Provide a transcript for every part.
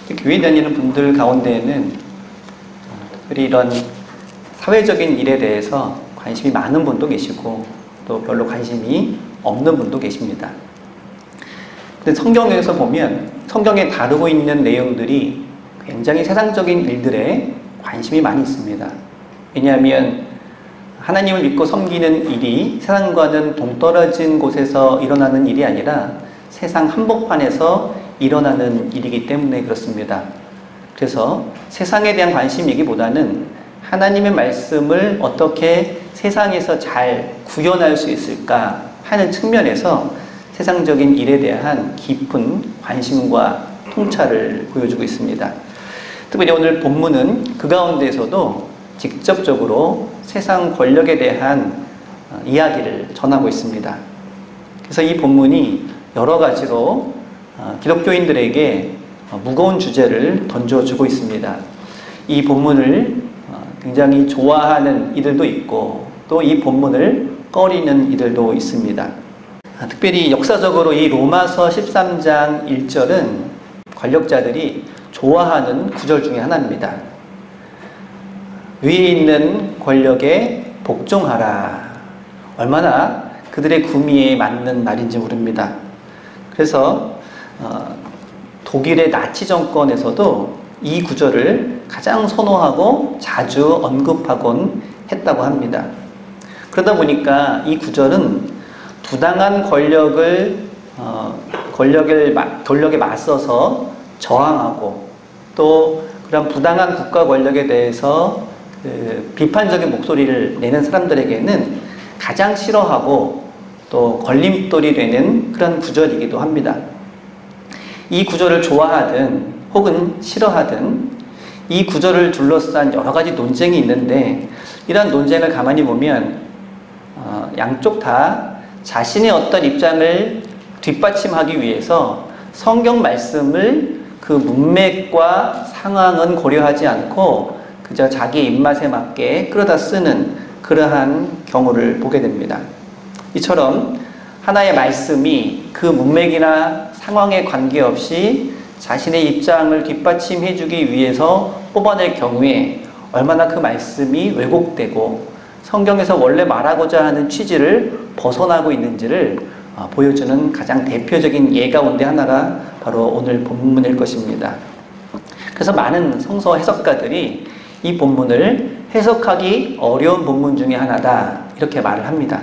교회 다니는 분들 가운데에는 특별히 이런 사회적인 일에 대해서 관심이 많은 분도 계시고 또 별로 관심이 없는 분도 계십니다. 근데 성경에서 보면 성경에 다루고 있는 내용들이 굉장히 세상적인 일들에 관심이 많이 있습니다. 왜냐하면 하나님을 믿고 섬기는 일이 세상과는 동떨어진 곳에서 일어나는 일이 아니라 세상 한복판에서 일어나는 일이기 때문에 그렇습니다. 그래서 세상에 대한 관심이기보다는 하나님의 말씀을 어떻게 세상에서 잘 구현할 수 있을까 하는 측면에서 세상적인 일에 대한 깊은 관심과 통찰을 보여주고 있습니다. 특별히 오늘 본문은 그 가운데에서도 직접적으로 세상 권력에 대한 이야기를 전하고 있습니다. 그래서 이 본문이 여러 가지로 기독교인들에게 무거운 주제를 던져주고 있습니다. 이 본문을 굉장히 좋아하는 이들도 있고 또 이 본문을 꺼리는 이들도 있습니다. 특별히 역사적으로 이 로마서 13장 1절은 권력자들이 좋아하는 구절 중에 하나입니다. 위에 있는 권력에 복종하라. 얼마나 그들의 구미에 맞는 말인지 모릅니다. 그래서 독일의 나치 정권에서도 이 구절을 가장 선호하고 자주 언급하곤 했다고 합니다. 그러다 보니까 이 구절은 부당한 권력에 맞서서 저항하고 또 그런 부당한 국가 권력에 대해서 비판적인 목소리를 내는 사람들에게는 가장 싫어하고 또 걸림돌이 되는 그런 구절이기도 합니다. 이 구절을 좋아하든 혹은 싫어하든 이 구절을 둘러싼 여러 가지 논쟁이 있는데 이런 논쟁을 가만히 보면 양쪽 다 자신의 어떤 입장을 뒷받침하기 위해서 성경 말씀을 그 문맥과 상황은 고려하지 않고 그저 자기 입맛에 맞게 끌어다 쓰는 그러한 경우를 보게 됩니다. 이처럼 하나의 말씀이 그 문맥이나 상황에 관계없이 자신의 입장을 뒷받침해주기 위해서 뽑아낼 경우에 얼마나 그 말씀이 왜곡되고 성경에서 원래 말하고자 하는 취지를 벗어나고 있는지를 보여주는 가장 대표적인 예 가운데 하나가 바로 오늘 본문일 것입니다. 그래서 많은 성서 해석가들이 이 본문을 해석하기 어려운 본문 중에 하나다 이렇게 말을 합니다.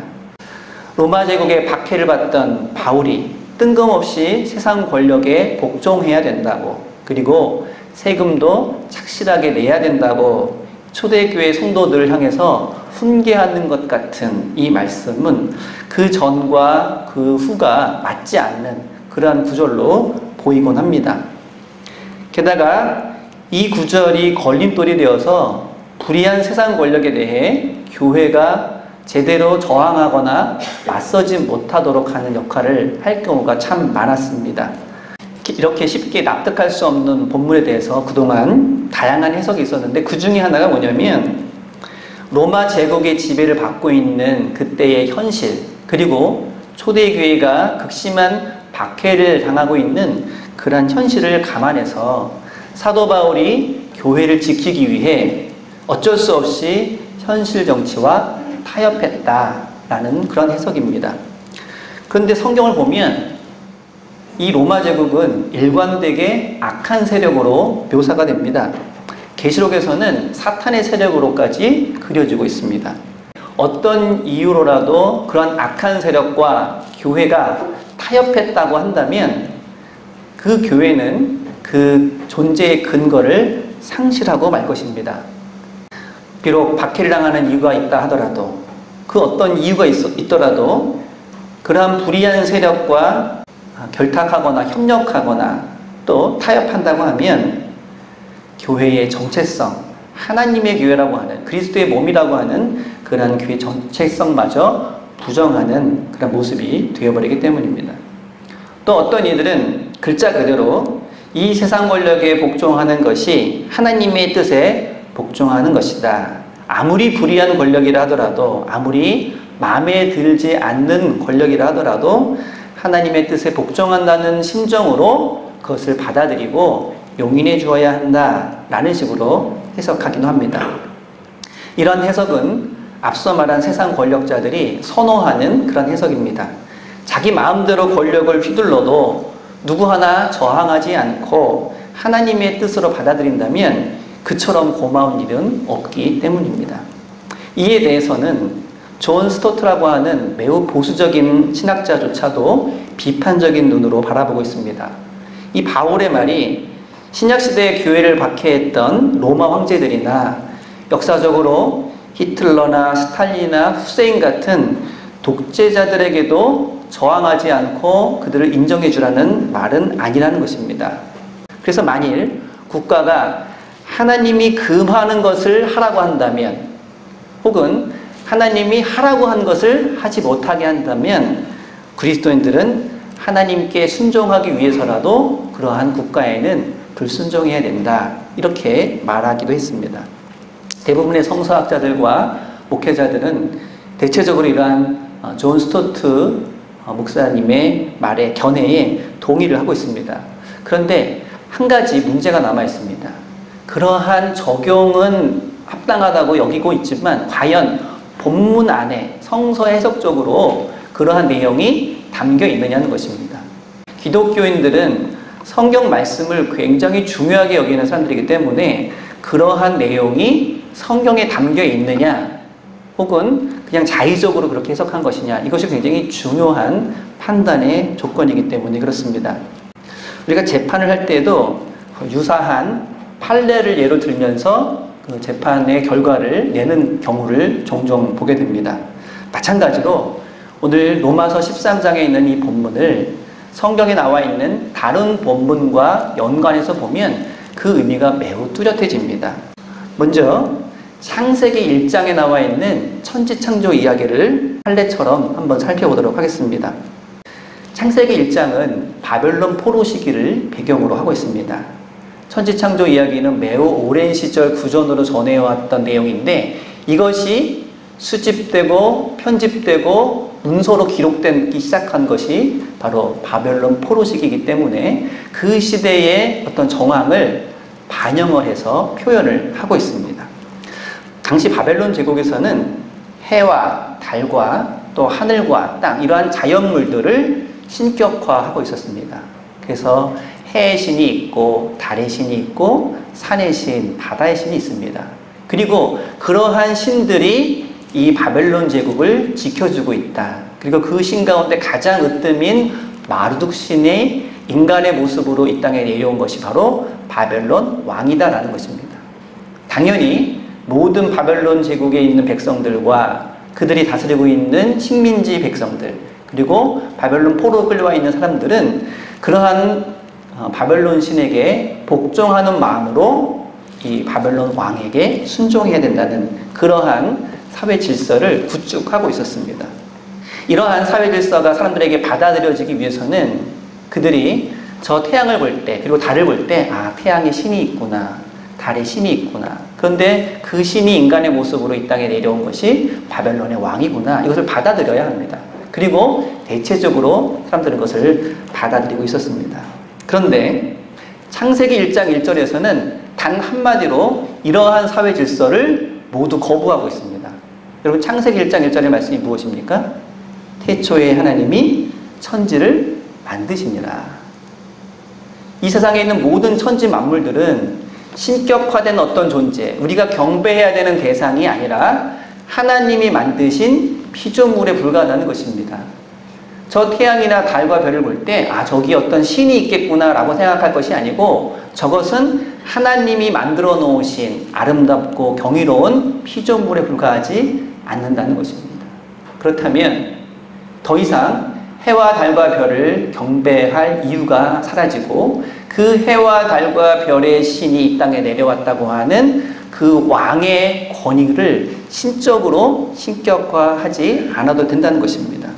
로마 제국의 박해를 받던 바울이 뜬금없이 세상 권력에 복종해야 된다고 그리고 세금도 착실하게 내야 된다고 초대교회 성도들을 향해서 훈계하는 것 같은 이 말씀은 그 전과 그 후가 맞지 않는 그러한 구절로 보이곤 합니다. 게다가 이 구절이 걸림돌이 되어서 불의한 세상 권력에 대해 교회가 제대로 저항하거나 맞서지 못하도록 하는 역할을 할 경우가 참 많았습니다. 이렇게 쉽게 납득할 수 없는 본문에 대해서 그동안 다양한 해석이 있었는데 그 중에 하나가 뭐냐면 로마 제국의 지배를 받고 있는 그때의 현실 그리고 초대교회가 극심한 박해를 당하고 있는 그런 현실을 감안해서 사도 바울이 교회를 지키기 위해 어쩔 수 없이 현실 정치와 타협했다라는 그런 해석입니다. 그런데 성경을 보면 이 로마 제국은 일관되게 악한 세력으로 묘사가 됩니다. 계시록에서는 사탄의 세력으로까지 그려지고 있습니다. 어떤 이유로라도 그런 악한 세력과 교회가 타협했다고 한다면 그 교회는 그 존재의 근거를 상실하고 말 것입니다. 비록 박해를 당하는 이유가 있다 하더라도 그 어떤 이유가 있더라도 그러한 불의한 세력과 결탁하거나 협력하거나 또 타협한다고 하면 교회의 정체성, 하나님의 교회라고 하는 그리스도의 몸이라고 하는 그러한 교회 정체성마저 부정하는 그런 모습이 되어버리기 때문입니다. 또 어떤 이들은 글자 그대로 이 세상 권력에 복종하는 것이 하나님의 뜻에 복종하는 것이다. 아무리 불의한 권력이라 하더라도 아무리 마음에 들지 않는 권력이라 하더라도 하나님의 뜻에 복종한다는 심정으로 그것을 받아들이고 용인해 주어야 한다라는 식으로 해석하기도 합니다. 이런 해석은 앞서 말한 세상 권력자들이 선호하는 그런 해석입니다. 자기 마음대로 권력을 휘둘러도 누구 하나 저항하지 않고 하나님의 뜻으로 받아들인다면 그처럼 고마운 일은 없기 때문입니다. 이에 대해서는 존 스토트라고 하는 매우 보수적인 신학자조차도 비판적인 눈으로 바라보고 있습니다. 이 바울의 말이 신약시대의 교회를 박해했던 로마 황제들이나 역사적으로 히틀러나 스탈린이나 후세인 같은 독재자들에게도 저항하지 않고 그들을 인정해 주라는 말은 아니라는 것입니다. 그래서 만일 국가가 하나님이 금하는 것을 하라고 한다면, 혹은 하나님이 하라고 한 것을 하지 못하게 한다면 그리스도인들은 하나님께 순종하기 위해서라도 그러한 국가에는 불순종해야 된다, 이렇게 말하기도 했습니다. 대부분의 성서학자들과 목회자들은 대체적으로 이러한 존 스토트 목사님의 말에, 견해에 동의를 하고 있습니다. 그런데 한 가지 문제가 남아 있습니다. 그러한 적용은 합당하다고 여기고 있지만 과연 본문 안에 성서 해석적으로 그러한 내용이 담겨 있느냐는 것입니다. 기독교인들은 성경 말씀을 굉장히 중요하게 여기는 사람들이기 때문에 그러한 내용이 성경에 담겨 있느냐, 혹은 그냥 자의적으로 그렇게 해석한 것이냐, 이것이 굉장히 중요한 판단의 조건이기 때문에 그렇습니다. 우리가 재판을 할 때도 유사한 판례를 예로 들면서 그 재판의 결과를 내는 경우를 종종 보게 됩니다. 마찬가지로 오늘 로마서 13장에 있는 이 본문을 성경에 나와 있는 다른 본문과 연관해서 보면 그 의미가 매우 뚜렷해집니다. 먼저 창세기 1장에 나와 있는 천지창조 이야기를 판례처럼 한번 살펴보도록 하겠습니다. 창세기 1장은 바벨론 포로 시기를 배경으로 하고 있습니다. 천지창조 이야기는 매우 오랜 시절 구전으로 전해왔던 내용인데 이것이 수집되고 편집되고 문서로 기록되기 시작한 것이 바로 바벨론 포로 시기이기 때문에 그 시대의 어떤 정황을 반영을 해서 표현을 하고 있습니다. 당시 바벨론 제국에서는 해와 달과 또 하늘과 땅, 이러한 자연물들을 신격화하고 있었습니다. 그래서 해의 신이 있고 달의 신이 있고 산의 신, 바다의 신이 있습니다. 그리고 그러한 신들이 이 바벨론 제국을 지켜주고 있다. 그리고 그 신 가운데 가장 으뜸인 마르둑 신이 인간의 모습으로 이 땅에 내려온 것이 바로 바벨론 왕이다라는 것입니다. 당연히 모든 바벨론 제국에 있는 백성들과 그들이 다스리고 있는 식민지 백성들, 그리고 바벨론 포로 끌려와 있는 사람들은 그러한 바벨론 신에게 복종하는 마음으로 이 바벨론 왕에게 순종해야 된다는 그러한 사회 질서를 구축하고 있었습니다. 이러한 사회 질서가 사람들에게 받아들여지기 위해서는 그들이 저 태양을 볼 때, 그리고 달을 볼 때, 아, 태양에 신이 있구나, 달에 신이 있구나. 그런데 그 신이 인간의 모습으로 이 땅에 내려온 것이 바벨론의 왕이구나. 이것을 받아들여야 합니다. 그리고 대체적으로 사람들은 그것을 받아들이고 있었습니다. 그런데 창세기 1장 1절에서는 단 한마디로 이러한 사회 질서를 모두 거부하고 있습니다. 여러분, 창세기 1장 1절의 말씀이 무엇입니까? 태초에 하나님이 천지를 만드시니라. 이 세상에 있는 모든 천지 만물들은 신격화된 어떤 존재, 우리가 경배해야 되는 대상이 아니라 하나님이 만드신 피조물에 불과하다는 것입니다. 저 태양이나 달과 별을 볼 때, 아, 저기 어떤 신이 있겠구나 라고 생각할 것이 아니고 저것은 하나님이 만들어 놓으신 아름답고 경이로운 피조물에 불과하지 않는다는 것입니다. 그렇다면 더 이상 해와 달과 별을 경배할 이유가 사라지고 그 해와 달과 별의 신이 이 땅에 내려왔다고 하는 그 왕의 권위를 신적으로 신격화하지 않아도 된다는 것입니다.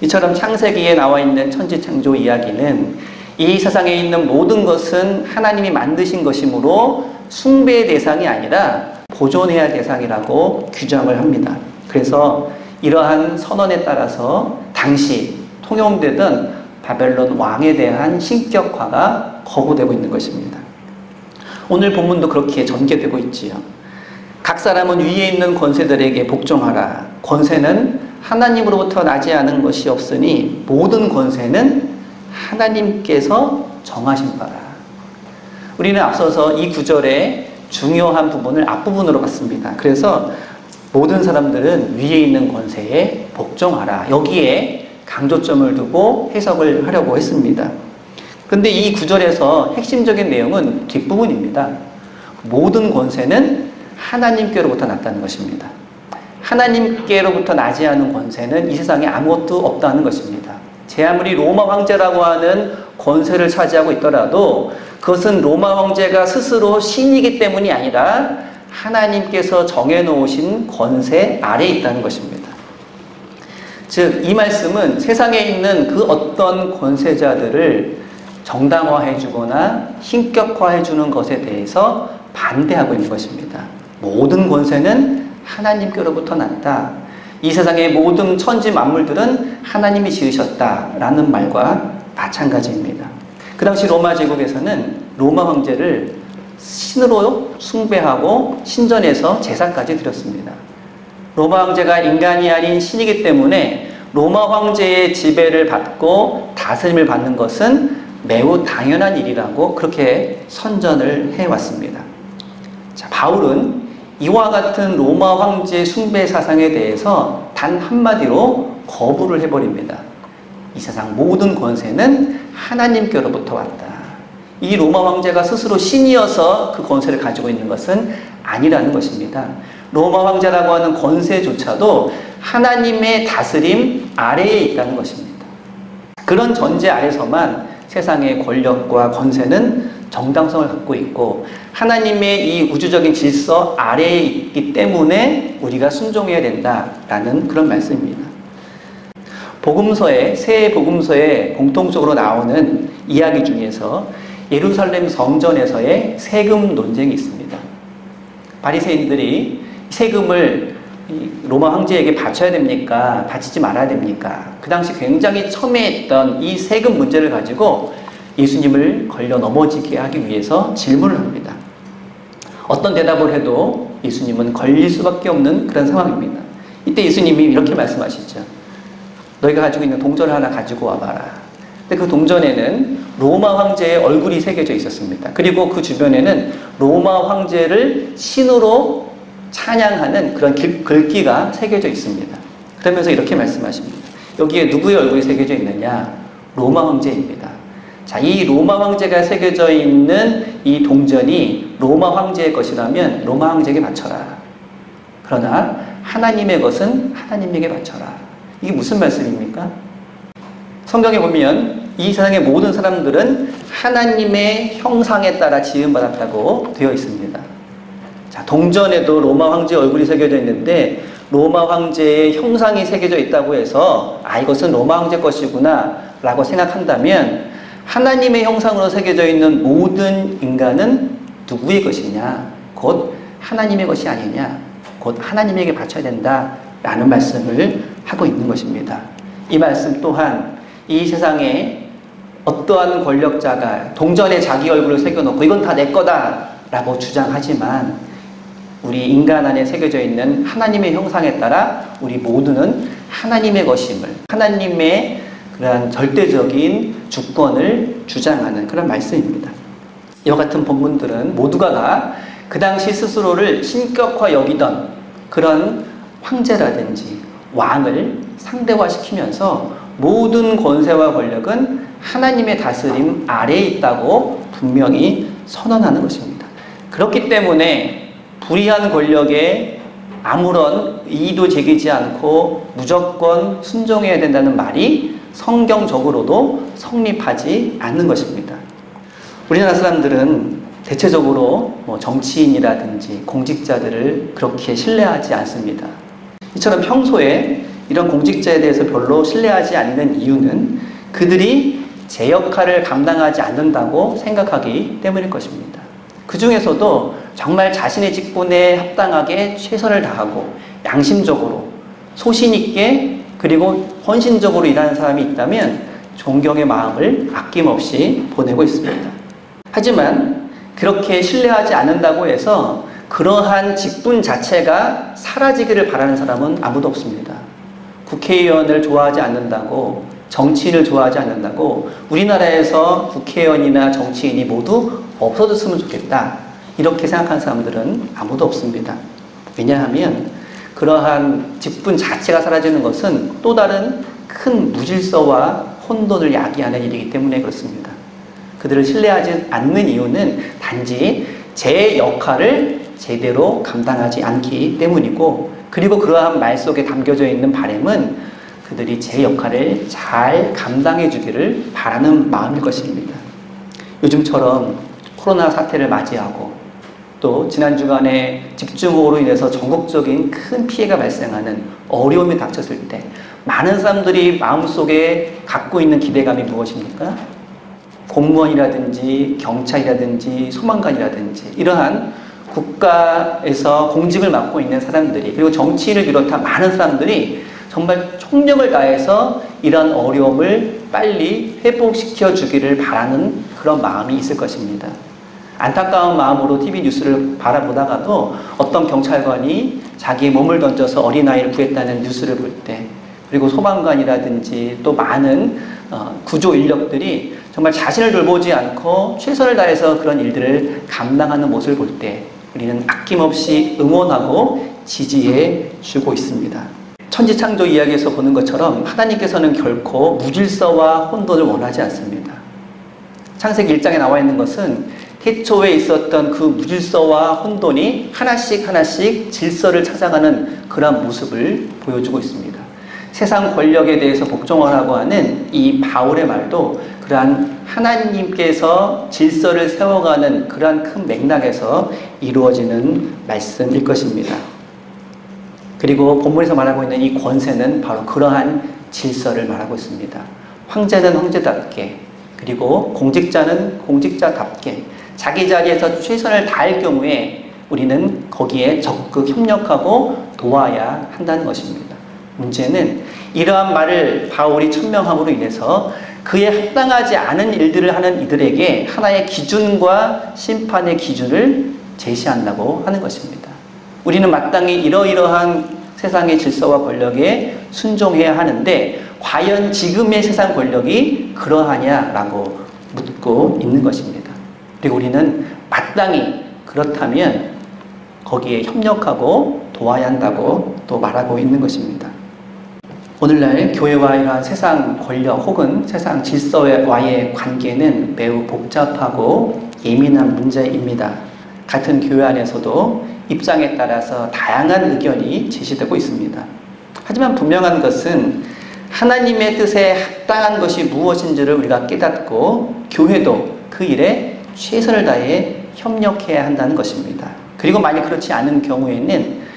이처럼 창세기에 나와 있는 천지창조 이야기는 이 세상에 있는 모든 것은 하나님이 만드신 것이므로 숭배의 대상이 아니라 보존해야 대상이라고 규정을 합니다. 그래서 이러한 선언에 따라서 당시 통용되던 바벨론 왕에 대한 신격화가 거부되고 있는 것입니다. 오늘 본문도 그렇게 전개되고 있지요. 각 사람은 위에 있는 권세들에게 복종하라. 권세는 하나님으로부터 나지 않은 것이 없으니 모든 권세는 하나님께서 정하신 바라. 우리는 앞서서 이 구절의 중요한 부분을 앞부분으로 봤습니다. 그래서 모든 사람들은 위에 있는 권세에 복종하라. 여기에 강조점을 두고 해석을 하려고 했습니다. 그런데 이 구절에서 핵심적인 내용은 뒷부분입니다. 모든 권세는 하나님께로부터 났다는 것입니다. 하나님께로부터 나지 않은 권세는 이 세상에 아무것도 없다는 것입니다. 제 아무리 로마 황제라고 하는 권세를 차지하고 있더라도 그것은 로마 황제가 스스로 신이기 때문이 아니라 하나님께서 정해놓으신 권세 아래에 있다는 것입니다. 즉, 이 말씀은 세상에 있는 그 어떤 권세자들을 정당화해주거나 신격화해주는 것에 대해서 반대하고 있는 것입니다. 모든 권세는 하나님께로부터 났다. 이 세상의 모든 천지 만물들은 하나님이 지으셨다라는 말과 마찬가지입니다. 그 당시 로마 제국에서는 로마 황제를 신으로 숭배하고 신전에서 제사까지 드렸습니다. 로마 황제가 인간이 아닌 신이기 때문에 로마 황제의 지배를 받고 다스림을 받는 것은 매우 당연한 일이라고 그렇게 선전을 해왔습니다. 자, 바울은 이와 같은 로마 황제 숭배 사상에 대해서 단 한마디로 거부를 해버립니다. 이 세상 모든 권세는 하나님께로부터 왔다. 이 로마 황제가 스스로 신이어서 그 권세를 가지고 있는 것은 아니라는 것입니다. 로마 황제라고 하는 권세조차도 하나님의 다스림 아래에 있다는 것입니다. 그런 전제 아래서만 세상의 권력과 권세는 정당성을 갖고 있고 하나님의 이 우주적인 질서 아래에 있기 때문에 우리가 순종해야 된다라는 그런 말씀입니다. 복음서에, 새 복음서에 공통적으로 나오는 이야기 중에서 예루살렘 성전에서의 세금 논쟁이 있습니다. 바리새인들이 세금을 로마 황제에게 바쳐야 됩니까? 바치지 말아야 됩니까? 그 당시 굉장히 첨예했던 이 세금 문제를 가지고 예수님을 걸려 넘어지게 하기 위해서 질문을 합니다. 어떤 대답을 해도 예수님은 걸릴 수밖에 없는 그런 상황입니다. 이때 예수님이 이렇게 말씀하시죠. 너희가 가지고 있는 동전 하나 가지고 와봐라. 근데 그 동전에는 로마 황제의 얼굴이 새겨져 있었습니다. 그리고 그 주변에는 로마 황제를 신으로 찬양하는 그런 글귀가 새겨져 있습니다. 그러면서 이렇게 말씀하십니다. 여기에 누구의 얼굴이 새겨져 있느냐? 로마 황제입니다. 자, 이 로마 황제가 새겨져 있는 이 동전이 로마 황제의 것이라면 로마 황제에게 바쳐라. 그러나 하나님의 것은 하나님에게 바쳐라. 이게 무슨 말씀입니까? 성경에 보면 이 세상의 모든 사람들은 하나님의 형상에 따라 지음받았다고 되어 있습니다. 자, 동전에도 로마 황제의 얼굴이 새겨져 있는데 로마 황제의 형상이 새겨져 있다고 해서 이것은 로마 황제 것이구나 라고 생각한다면 하나님의 형상으로 새겨져 있는 모든 인간은 누구의 것이냐? 곧 하나님의 것이 아니냐? 곧 하나님에게 바쳐야 된다라는 말씀을 하고 있는 것입니다. 이 말씀 또한 이 세상에 어떠한 권력자가 동전에 자기 얼굴을 새겨놓고 이건 다 내 거다라고 주장하지만 우리 인간 안에 새겨져 있는 하나님의 형상에 따라 우리 모두는 하나님의 것임을, 하나님의 그러한 절대적인 주권을 주장하는 그런 말씀입니다. 이와 같은 본문들은 모두가 다 그 당시 스스로를 신격화 여기던 그런 황제라든지 왕을 상대화시키면서 모든 권세와 권력은 하나님의 다스림 아래에 있다고 분명히 선언하는 것입니다. 그렇기 때문에 불의한 권력에 아무런 이의도 제기지 않고 무조건 순종해야 된다는 말이 성경적으로도 성립하지 않는 것입니다. 우리나라 사람들은 대체적으로 정치인이라든지 공직자들을 그렇게 신뢰하지 않습니다. 이처럼 평소에 이런 공직자에 대해서 별로 신뢰하지 않는 이유는 그들이 제 역할을 감당하지 않는다고 생각하기 때문일 것입니다. 그 중에서도 정말 자신의 직분에 합당하게 최선을 다하고 양심적으로 소신 있게 그리고 헌신적으로 일하는 사람이 있다면 존경의 마음을 아낌없이 보내고 있습니다. 하지만 그렇게 신뢰하지 않는다고 해서 그러한 직분 자체가 사라지기를 바라는 사람은 아무도 없습니다. 국회의원을 좋아하지 않는다고, 정치인을 좋아하지 않는다고 우리나라에서 국회의원이나 정치인이 모두 없어졌으면 좋겠다, 이렇게 생각하는 사람들은 아무도 없습니다. 왜냐하면 그러한 직분 자체가 사라지는 것은 또 다른 큰 무질서와 혼돈을 야기하는 일이기 때문에 그렇습니다. 그들을 신뢰하지 않는 이유는 단지 제 역할을 제대로 감당하지 않기 때문이고, 그리고 그러한 말 속에 담겨져 있는 바람은 그들이 제 역할을 잘 감당해 주기를 바라는 마음일 것입니다. 요즘처럼 코로나 사태를 맞이하고 또 지난 주간에 집중호우로 인해서 전국적인 큰 피해가 발생하는 어려움이 닥쳤을 때 많은 사람들이 마음속에 갖고 있는 기대감이 무엇입니까? 공무원이라든지 경찰이라든지 소방관이라든지 이러한 국가에서 공직을 맡고 있는 사람들이, 그리고 정치인을 비롯한 많은 사람들이 정말 총력을 다해서 이런 어려움을 빨리 회복시켜 주기를 바라는 그런 마음이 있을 것입니다. 안타까운 마음으로 TV 뉴스를 바라보다가도 어떤 경찰관이 자기의 몸을 던져서 어린아이를 구했다는 뉴스를 볼 때, 그리고 소방관이라든지 또 많은 구조 인력들이 정말 자신을 돌보지 않고 최선을 다해서 그런 일들을 감당하는 모습을 볼 때 우리는 아낌없이 응원하고 지지해 주고 있습니다. 천지창조 이야기에서 보는 것처럼 하나님께서는 결코 무질서와 혼돈을 원하지 않습니다. 창세기 1장에 나와 있는 것은 태초에 있었던 그 무질서와 혼돈이 하나씩 질서를 찾아가는 그런 모습을 보여주고 있습니다. 세상 권력에 대해서 복종하라고 하는 이 바울의 말도 그러한 하나님께서 질서를 세워가는 그러한 큰 맥락에서 이루어지는 말씀일 것입니다. 그리고 본문에서 말하고 있는 이 권세는 바로 그러한 질서를 말하고 있습니다. 황제는 황제답게, 그리고 공직자는 공직자답게 자기 자리에서 최선을 다할 경우에 우리는 거기에 적극 협력하고 도와야 한다는 것입니다. 문제는 이러한 말을 바울이 천명함으로 인해서 그에 합당하지 않은 일들을 하는 이들에게 하나의 기준과 심판의 기준을 제시한다고 하는 것입니다. 우리는 마땅히 이러이러한 세상의 질서와 권력에 순종해야 하는데 과연 지금의 세상 권력이 그러하냐라고 묻고 있는 것입니다. 그리고 우리는 마땅히 그렇다면 거기에 협력하고 도와야 한다고 또 말하고 있는 것입니다. 오늘날 교회와 이러한 세상 권력 혹은 세상 질서와의 관계는 매우 복잡하고 예민한 문제입니다. 같은 교회 안에서도 입장에 따라서 다양한 의견이 제시되고 있습니다. 하지만 분명한 것은 하나님의 뜻에 합당한 것이 무엇인지를 우리가 깨닫고 교회도 그 일에 최선을 다해 협력해야 한다는 것입니다. 그리고 만약 그렇지 않은 경우에는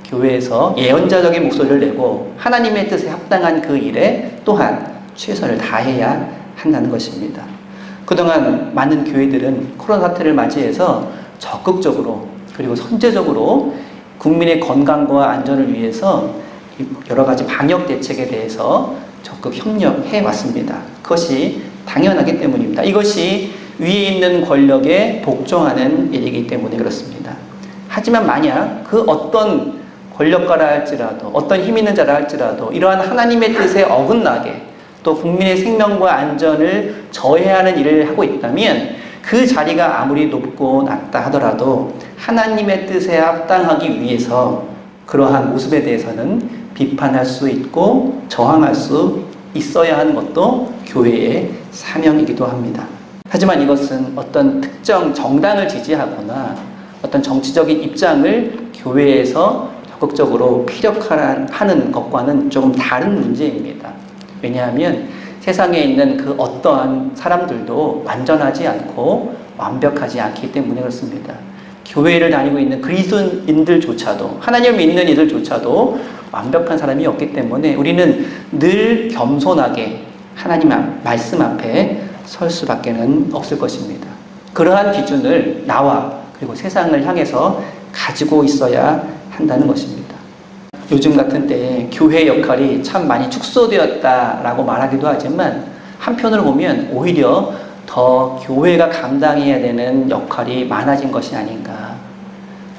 교회에서 예언자적인 목소리를 내고 하나님의 뜻에 합당한 그 일에 또한 최선을 다해야 한다는 것입니다. 그동안 많은 교회들은 코로나 사태를 맞이해서 적극적으로 그리고 선제적으로 국민의 건강과 안전을 위해서 여러 가지 방역 대책에 대해서 적극 협력해 왔습니다. 그것이 당연하기 때문입니다. 이것이 위에 있는 권력에 복종하는 일이기 때문에 그렇습니다. 하지만 만약 그 어떤 권력가라 할지라도 어떤 힘 있는 자라 할지라도 이러한 하나님의 뜻에 어긋나게 또 국민의 생명과 안전을 저해하는 일을 하고 있다면 그 자리가 아무리 높고 낮다 하더라도 하나님의 뜻에 합당하기 위해서 그러한 모습에 대해서는 비판할 수 있고 저항할 수 있어야 하는 것도 교회의 사명이기도 합니다. 하지만 이것은 어떤 특정 정당을 지지하거나 어떤 정치적인 입장을 교회에서 적극적으로 피력하는 것과는 조금 다른 문제입니다. 왜냐하면 세상에 있는 그 어떠한 사람들도 완전하지 않고 완벽하지 않기 때문에 그렇습니다. 교회를 다니고 있는 그리스도인들조차도 하나님을 믿는 이들조차도 완벽한 사람이 없기 때문에 우리는 늘 겸손하게 하나님 말씀 앞에 설 수밖에는 없을 것입니다. 그러한 기준을 나와 그리고 세상을 향해서 가지고 있어야 한다는 것입니다. 요즘 같은 때에 교회의 역할이 참 많이 축소되었다라고 말하기도 하지만 한편으로 보면 오히려 더 교회가 감당해야 되는 역할이 많아진 것이 아닌가.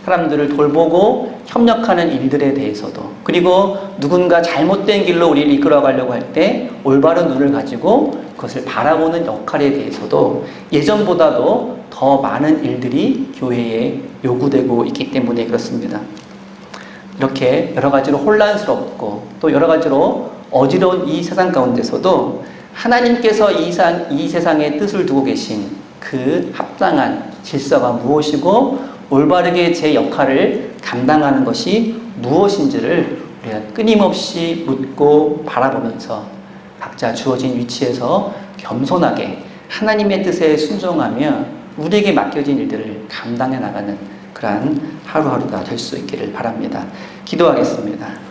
사람들을 돌보고 협력하는 일들에 대해서도, 그리고 누군가 잘못된 길로 우리를 이끌어가려고 할 때 올바른 눈을 가지고 그것을 바라보는 역할에 대해서도 예전보다도 더 많은 일들이 교회에 요구되고 있기 때문에 그렇습니다. 이렇게 여러 가지로 혼란스럽고 또 여러 가지로 어지러운 이 세상 가운데서도 하나님께서 이 세상에 뜻을 두고 계신 그 합당한 질서가 무엇이고 올바르게 제 역할을 감당하는 것이 무엇인지를 우리가 끊임없이 묻고 바라보면서 각자 주어진 위치에서 겸손하게 하나님의 뜻에 순종하며 우리에게 맡겨진 일들을 감당해 나가는 그러한 하루하루가 될 수 있기를 바랍니다. 기도하겠습니다.